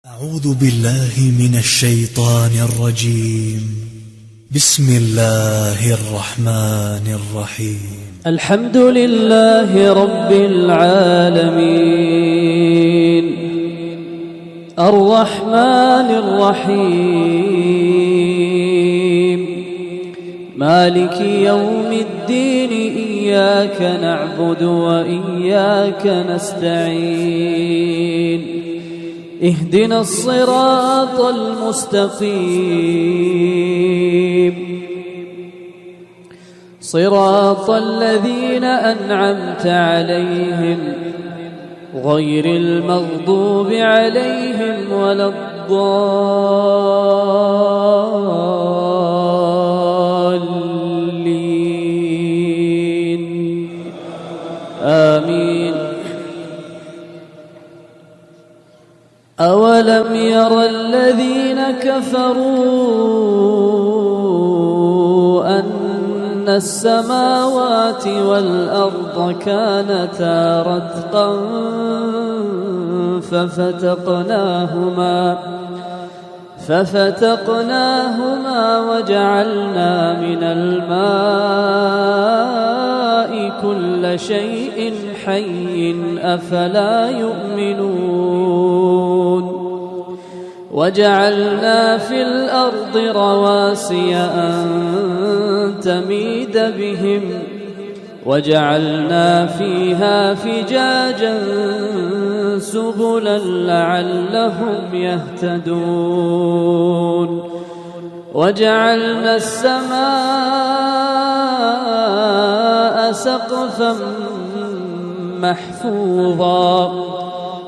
أعوذ بالله من الشيطان الرجيم. بسم الله الرحمن الرحيم. الحمد لله رب العالمين الرحمن الرحيم مالك يوم الدين إياك نعبد وإياك نستعين اهدنا الصراط المستقيم صراط الذين أنعمت عليهم غير المغضوب عليهم ولا الضالين آمين. أولم ير الذين كفروا أن السماوات والأرض كانتا رتقا ففتقناهما وجعلنا من الماء كل شيء حي أفلا يؤمنون وجعلنا في الأرض رواسي أن تميد بهم وجعلنا فيها فجاجا سبلا لعلهم يهتدون وجعلنا السماء سقفا محفوظا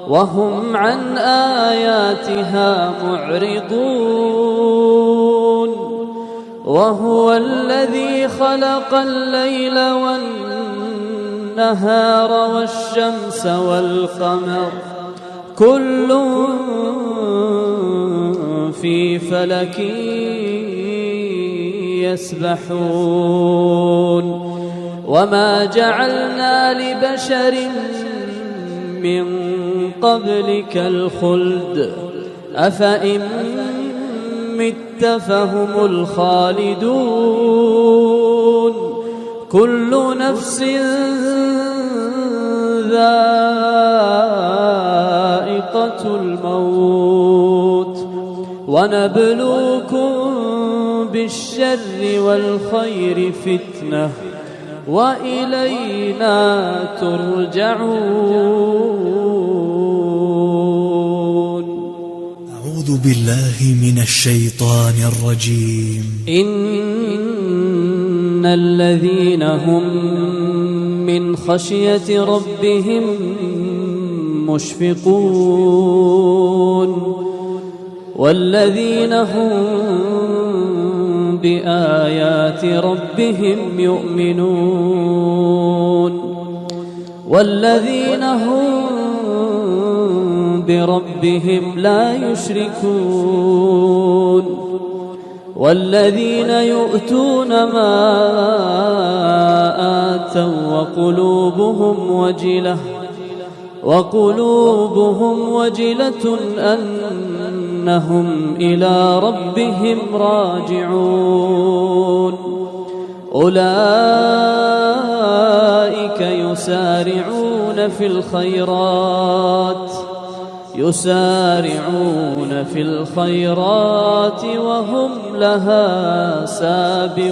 وهم عن آياتها معرضون وهو الذي خلق الليل والنهار والشمس والقمر كل في فلك يسبحون وما جعلنا لبشر من قبلك الخلد أفإن مت فهم الخالدون كل نفس ذائقة الموت ونبلوكم بالشر والخير فتنة وإلينا ترجعون. أعوذ بالله من الشيطان الرجيم. إن الذين هم من خشية ربهم مشفقون والذين هم بآيات ربهم يؤمنون والذين هم بربهم لا يشركون والذين يؤتون ما آتوا وقلوبهم وجلة أنهم إلى ربهم راجعون أولئك يسارعون في الخيرات وهم لها سابقون.